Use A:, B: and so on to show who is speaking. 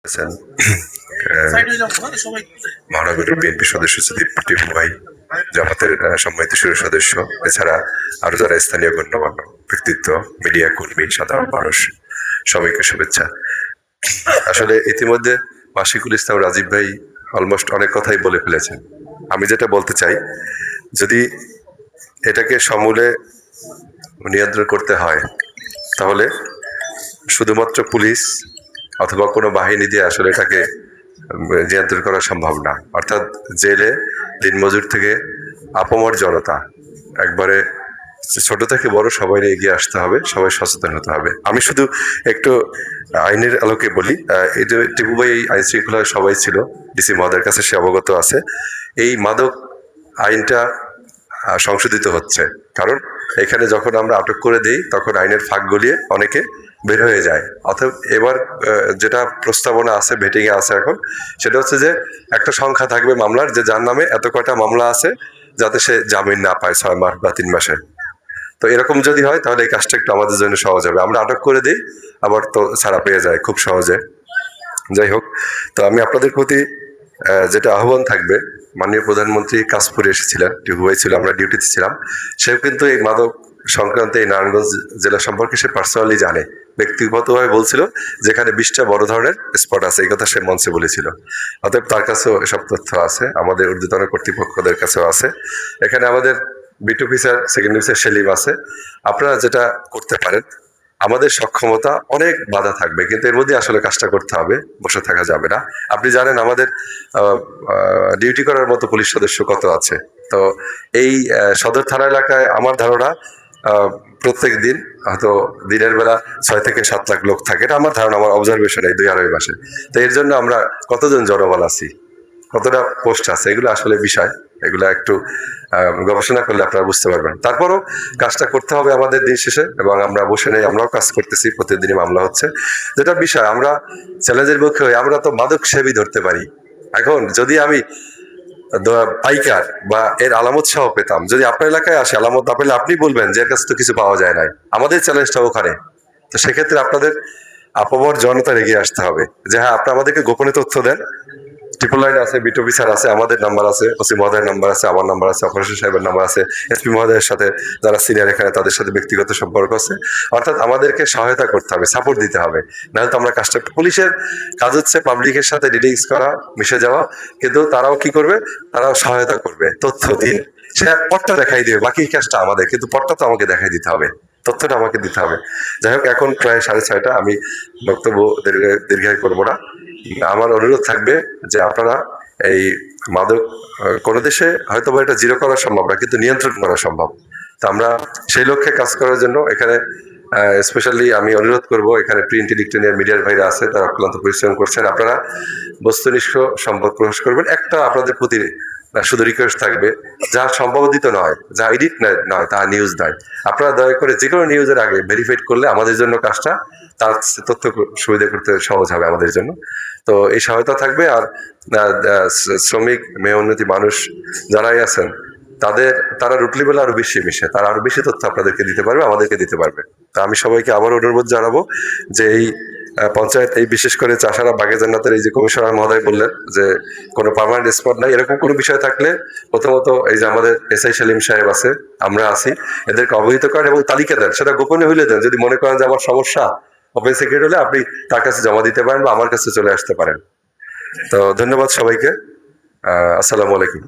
A: আছেন মহানগর বিএনপি সদস্য টিপু ভাই, জামাতের সম্মানিত সুর সদস্য, এছাড়া আরো যারা স্থানীয় গণ্যমান্য ব্যক্তিত্ব, মিডিয়া কর্মী, সাধারণ মানুষ, সবাইকে শুভেচ্ছা। আসলে ইতিমধ্যে মাশিকুল ইসলাম রাজীব ভাই অলমোস্ট অনেক কথাই বলে ফেলেছেন। আমি যেটা বলতে চাই, যদি এটাকে সমূলে নিয়ন্ত্রণ করতে হয় তাহলে শুধুমাত্র পুলিশ অথবা কোনো বাহিনী দিয়ে আসলে এটাকে নিয়ন্ত্রণ করা সম্ভব না। অর্থাৎ জেলে দিনমজুর থেকে আপামর জনতা, একবারে ছোট থেকে বড় সবাই এগিয়ে আসতে হবে, সবাই সচেতন হতে হবে। আমি শুধু একটু আইনের আলোকে বলি, এই যে টিপু ভাই এই আইন শৃঙ্খলায় সবাই ছিল, ডিসি মহোদয়ের কাছে সে অবগত আছে। এই মাদক আইনটা সংশোধিত হচ্ছে, কারণ এখানে যখন আমরা আটক করে দিই তখন আইনের ফাঁক গলিয়ে অনেকে বের হয়ে যায়। অথবা এবার যেটা প্রস্তাবনা আছে, ভেটিংয়ে আছে এখন, সেটা হচ্ছে যে একটা সংখ্যা থাকবে মামলার, যে যার নামে এত কয়টা মামলা আছে, যাতে সে জামিন না পায় 6 মাস বা 3 মাসে। তো এরকম যদি হয় তাহলে এই কাজটা একটু আমাদের জন্য সহজ হবে। আমরা আটক করে দিই, আবার তো ছাড়া পেয়ে যায় খুব সহজে। যাই হোক, তো আমি আপনাদের প্রতি যেটা আহ্বান থাকবে, মাননীয় প্রধানমন্ত্রী কাশপুরে এসেছিলেন, টিপু ভাই ছিল, আমরা ডিউটিতে ছিলাম। সেও কিন্তু এই মাদক সংক্রান্ত এই নারায়ণগঞ্জ জেলা সম্পর্কে সে পার্সোনালি জানে, ব্যক্তিগতভাবে বলছিল, যেখানে 20টা বড় ধরনের স্পট আছে, এই কথা সে মঞ্চে বলেছিল। অতএব তার কাছেও এসব তথ্য আছে, আমাদের ঊর্ধ্বতন কর্তৃপক্ষদের কাছেও আছে। এখানে আমাদের beat officer, second officer Selim আছে। আপনারা যেটা করতে পারেন, আমাদের সক্ষমতা অনেক বাধা থাকবে, কিন্তু এর মধ্যে আসলে কাজটা করতে হবে, বসে থাকা যাবে না। আপনি জানেন আমাদের ডিউটি করার মতো পুলিশ সদস্য কত আছে। তো এই সদর থানা এলাকায় আমার ধারণা প্রত্যেক দিন হয়তো দিনের বেলা 6 থেকে 7 লাখ লোক থাকে, এটা আমার ধারণা, আমার অবজারভেশন এই 2-2.5 মাসে। তো এর জন্য আমরা কতজন জনবল আছি, কতটা পোস্ট আছে, এগুলো আসলে বিষয়, এগুলো একটু গবেষণা করলে আপনারা বুঝতে পারবেন। তারপরও কাজটা করতে হবে আমাদের দিন শেষে, এবং আমরা বসে নেই, আমরাও কাজ করতেছি, প্রতিদিনই মামলা হচ্ছে। যেটা বিষয়, আমরা চ্যালেঞ্জের মুখে হই, আমরা তো মাদক সেবী ধরতে পারি। এখন যদি আমি পাইকার বা এর আলামত সহ পেতাম, যদি আপনার এলাকায় আসে আলামত না পেলে আপনি বলবেন যে এর কাছে তো কিছু পাওয়া যায় নাই, আমাদের চ্যালেঞ্জটা ওখানে। তো সেক্ষেত্রে আপনাদের আপামর জনতার এগিয়ে আসতে হবে, যে হ্যাঁ আপনি আমাদেরকে গোপনে তথ্য দেন। ট্রিপল লাইন আছে, বিট অফিসার আছে, আমাদের নাম্বার আছে, ওসি মহোদয়ের নাম্বার আছে, আমার নাম্বার আছে, অপারেশন সাহেবের নাম্বার আছে, এসপি মহোদয়ের সাথে যারা সিনিয়র এখানে তাদের সাথে ব্যক্তিগত সম্পর্ক আছে। অর্থাৎ আমাদেরকে সহায়তা করতে হবে, সাপোর্ট দিতে হবে, নাহলে তো আমরা কাজটা, পুলিশের কাজ হচ্ছে পাবলিকের সাথে ডিলিংস করা, মিশে যাওয়া, কিন্তু তারাও কি করবে, তারাও সহায়তা করবে তথ্য দিয়ে। সে পথটা দেখাই দিবে, বাকি কাজটা আমাদের, কিন্তু পথটা তো আমাকে দেখাই দিতে হবে, তথ্যটা আমাকে দিতে হবে। যাই হোক, এখন প্রায় 6:30, আমি বক্তব্য দীর্ঘায়ী করবো না। আমার অনুরোধ থাকবে যে আপনারা এই মাদক, কোনো দেশে হয়তো বা এটা জিরো করা সম্ভব না, কিন্তু নিয়ন্ত্রণ করা সম্ভব। তো আমরা সেই লক্ষ্যে কাজ করার জন্য এখানে স্পেশালি আমি অনুরোধ করব, এখানে প্রিন্ট ইলেকট্রনিক মিডিয়ার ভাইরা আছে, তারা অক্লান্ত পরিশ্রম করছেন। আপনারা বস্তুনিষ্ঠ সম্পদ প্রকাশ করবেন। একটা আপনাদের প্রতি শুধু রিকোয়েস্ট থাকবে, যা সম্পাদিত নয়, যা এডিট নয়, তা নিউজ নয়। আপনারা দয়া করে যে কোনো নিউজের আগে ভেরিফাইড করলে আমাদের জন্য কাজটা, তার তথ্য সুবিধা করতে সহজ হবে আমাদের জন্য। তো এই সহায়তা থাকবে। আর শ্রমিক, মেয়ে উন্নতি মানুষ যারাই আছেন, তারা রুটলি বেলা আরো বেশি মিশে, তারা আরো বেশি তথ্য আপনাদেরকে দিতে পারবে, আমাদেরকে দিতে পারবে। তা আমি সবাইকে আবার অনুরোধ জানাবো যে এই পঞ্চায়েত, এই বিশেষ করে চাষারা বাগে জান্নাতের এই যে কমিশনার মহোদয় বললেন যে কোনো পার্মানেন্ট স্পট নাই, এরকম কোনো বিষয় থাকলে প্রথমত এই যে আমাদের এসআই সেলিম সাহেব আছে, আমরা আছি, এদেরকে অবহিত করেন এবং তালিকা দেন, সেটা গোপনে হইলে দেন। যদি মনে করেন যে আমার সমস্যা, ওপেন সিক্রেট হলে আপনি তার কাছে জমা দিতে পারেন বা আমার কাছে চলে আসতে পারেন। তো ধন্যবাদ সবাইকে। আসসালামু আলাইকুম।